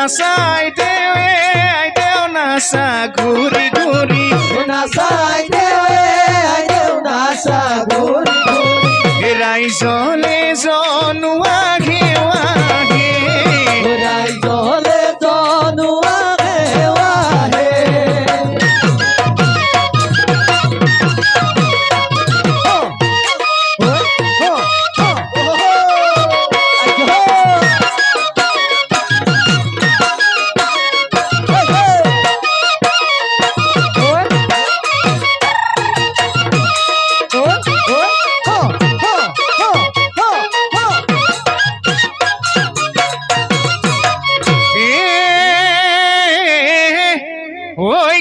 নাচাই দেও নাচা ঘূৰি ঘূৰি নাচাই দেও নাচা ঘূৰি ঘূৰি ৰাইজলে জনোৱা ঘেৱাহে ৰাইজলে জনোৱা ঘেৱাহে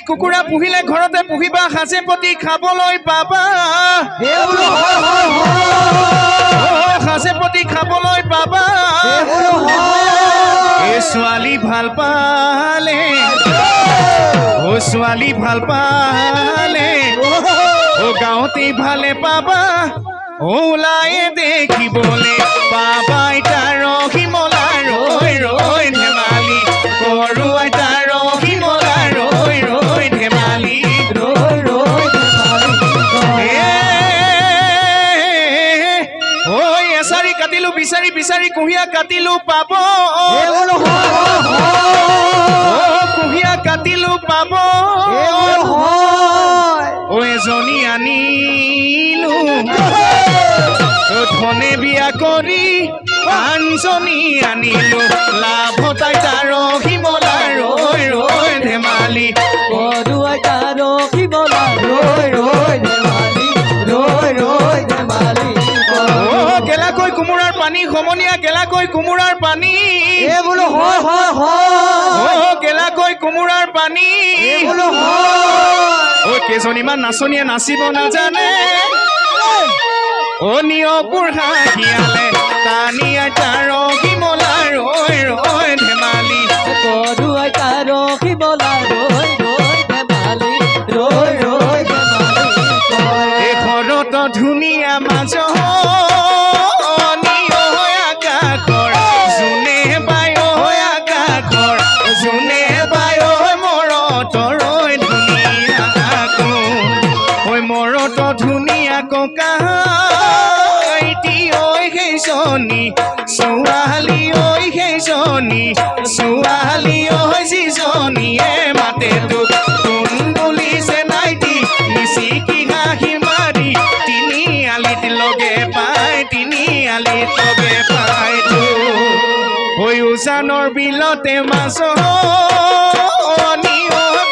কুকুৰা পুহিলে ঘৰতে পুহিবা সাঁচে প্ৰতি খাবলৈ পাবা সাঁচে প্ৰতি খাবলৈ পাবা ছোৱালী ভাল পালে ছোৱালী ভাল পালে গাঁৱতে ভালে পাবা ওলাই দেখিবলৈ পাবা আইতা ৰহিমলা ৰৈ ৰৈ ধেমালি কৰো আইতা ৰহিমলা ৰৈ ৰৈ ধেমালি ৰৈ ৰৈ এচাৰি কাটিলো বিচাৰি বিচাৰি কুঁহিয়া কাটিলো পাব কুঁহিয়া কাটিলো পাব এজনী আনিলো ধনে বিয়া কৰি আনজনী আনিলো লাভত আইতা ৰহিমলা ৰৈ ৰৈ ধেমালি কৰো আইতা ৰহিমলা ৰৈ ৰৈ ধেমালি ৰৈ ৰৈ ধেমালি গেলাকৈ কোমোৰাৰ পানী সমনীয়া গেলাকৈ কোমোৰাৰ পানী বোলো হয় হয় হয় গেলাকৈ কোমোৰাৰ পানী বোলো হয় কেইজনীমান নাচনীয়ে নাচিব নাজানে নিয় বুঢ়া শিয়ালে টানি আইতা ৰহিমলা ৰৈ ৰৈ ধেমালি কৰো আইতা ৰহিমলা ৰৈ ৰৈ ধেমালি ৰৈ ৰৈ ধেমালি ঘৰত ধুনীয়া মাছ যোনে বায় আকাশৰ যোনে বায় মৰত ৰৈ ধুনীয়া মৰত ধুনীয়া ককা সেইজনী ছোৱালী সেইজনী ছোৱালী যিজনীয়ে মাতে তোক কোন বুলিছে নাইটি মিচিকি হাঁহি মাৰি তিনি আলিত লগে পাই তিনি আলিত লগে পাই হৈ উজানৰ বিলতে মাছ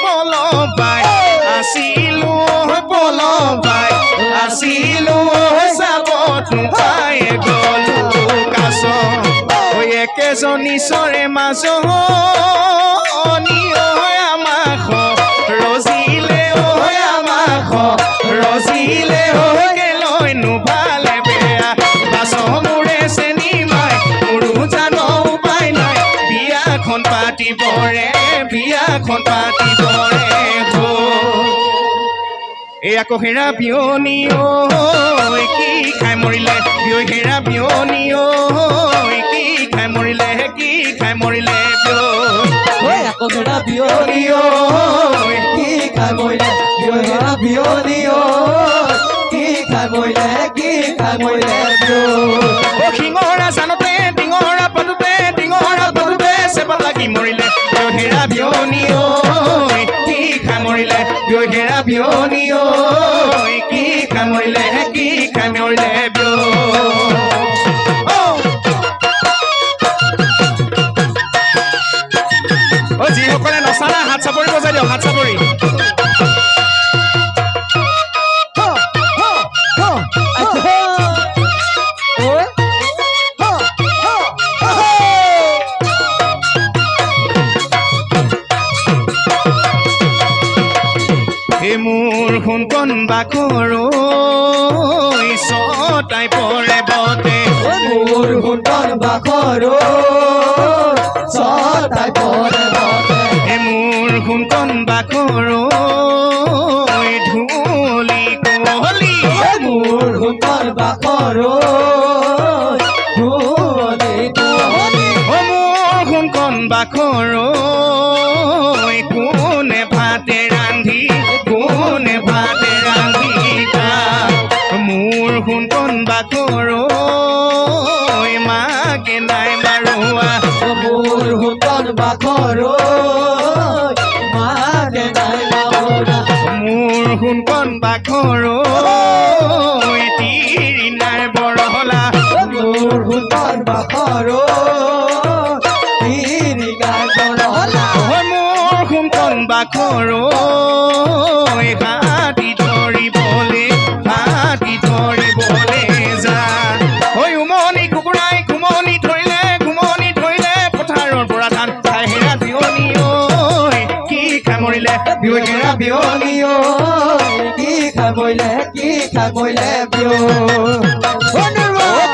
পল পাই আছিলো পল পাই আছিলো চাবত পাই গলো কাছ একেজনী চৰে মাছ আমাক ৰজিলে আমাক ৰজিলে লৈ নোভালে বেয়া বাছ মোৰে চেনি মাই মোৰো জানো উপায় নাই বিয়াখন পাতিবৰে এই আকৌ হেৰা বিয়নী কি খাই মৰিলে হেৰা বিয়নী কি খাই মৰিলে আকৌ হেৰা বিয়নী কি খাই মৰিলে হেৰা বিয়নী কি খাই মৰিলে শিঙৰা জানতে ডিঙৰা পাতোতে চেপা লাগি মৰিলে হেৰা বিয়নী কি খাই মৰিলে হেৰা বিয়নী কি খাই মৰিলে যিসকলে নচা নাই হাত চাপৰি বজাই দিয়ক হাত চাপৰি মোৰ সোণকণ বাকৰো ছটাই পৰে বতে মোৰ সোণকণ বাকৰো ছটাই পৰে বতে মোৰ সোণকণ বাকৰো ধূলি কুঁৱলী মোৰ সোণকণ বাকৰো ধূলি কুঁৱলী মোৰ সোণকণ বাখৰৈ কোনে ভাতে ৰান্ধি খা মোৰ সোণকণ বাখৰৈ মাকে নাই মাৰোৱা মোৰ হুতন বাখৰৈ মাকে নাই মাৰোৱা মোৰ সোণকণ বাখৰৈ তিৰি নাই বৰহলা মোৰ হুতন বাখৰৈ তিৰি নাই বৰহলা মোৰ সোণকণ বাখৰৈ হাতী ধৰিবলে যা ঐ উমনি কুকুৰাই ঘুমনি ধৰিলে পথাৰৰ পৰা ধান খাই হেৰা বিয়নী ঐ কি খাই মৰিলে বিয়নীৰা বিয়নী বিয়নী ঐ কি খাই মৰিলে বিয়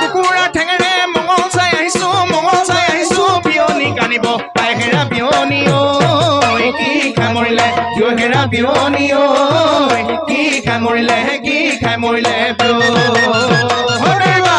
কুকুৰা ঠেঙেৰে মঙল চাই আহিছো বিয়নী কানিব পাই হেৰা বিয়নী ঐ কি খাই মৰিলে হেৰা বিয়নী ঐ কি খাই মৰিলে হৰে বা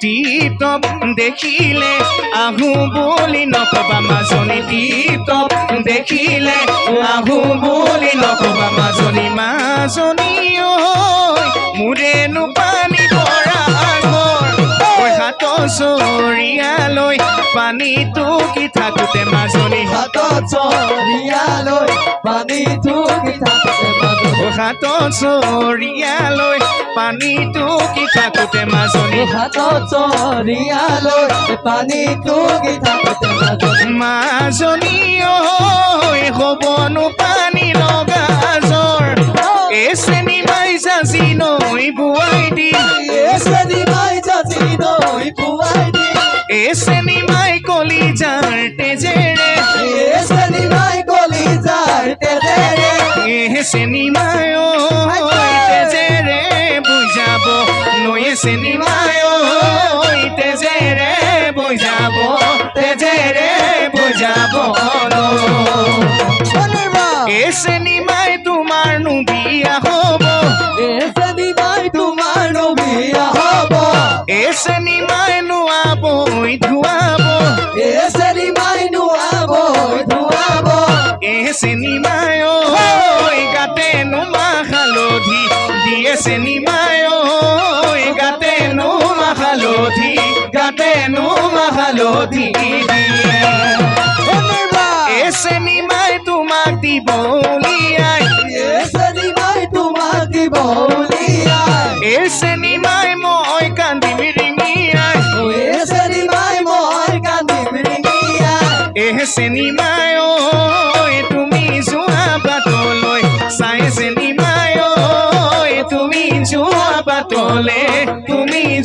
টিপটপ দেখিলে আহো বুলি নকবা মাজনী টিপটপ দেখিলে আহো বুলি নকবা মাজনী ঐ মোৰেনো পানী পৰা ঘৰ হাত চৰিয়ালৈ পানীটো কি থাকোতে মাজনী হাত চৰিয়ালৈ পানী থুকি থাকোতে মাজনী হাত চৰিয়ালৈ পানীটো কি থাকোতে মাজনী হাত চৰিয়ালৈ পানী থুকি থাকোতে মাজনী ঐ হ'বনো পানী লগা জ্বৰ এই চেনি মাই যাচি নৈ বুৱাই দি এই চেনি মাই যাচি নৈ বুৱাই দি এই চেনি মাই কলিজাৰ তেজেৰে এই চেনি মাই কলিজাৰ তেজেৰে এই চেনি মাই তেজেৰে বুজাব নৈ চেনি মাই তেজেৰে বুজাব এই চেনি মাই তোমাৰ বিয়া হ'ব এই চেনি মাই তোমাৰ বিয়া হ'ব এই চেনি মাই নোৱাবই ধুৱাব এই চেনি মাই নোৱাবই ধুৱাব এই চেনি মাই গাতে নোমা হালধি দিয়ে চেনি মাই গাতে নোমা হালধি দিয়ে এই চেনি মাই তোমাক দিব উলিয়াই এই চেনি মাই তোমাক দিব উলিয়াই এই চেনি মাই মই কান্দিম ৰিঙিয়াই এই চেনি মাই মই কান্দিম ৰিঙিয়াই এই চেনি মাই তুমি যোৱা বাটলৈ চাই চেনি মাই তুমি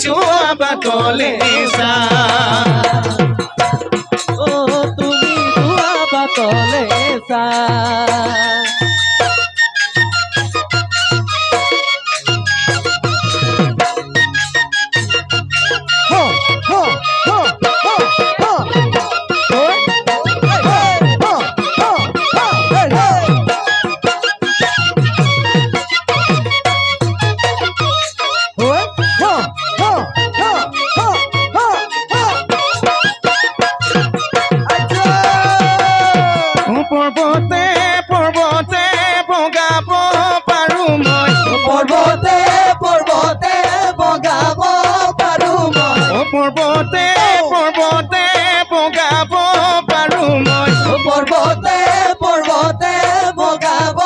যোৱা বাটলে চা ও তুমি যোৱা বাটলে চা পৰ্বতে বগাব পাৰো মই পৰ্বতে বগাব পাৰো মই পৰ্বতে বগাব পাৰো মই পৰ্বতে বগাব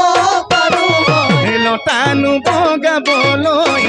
পাৰো মই লতানো বগাবলৈ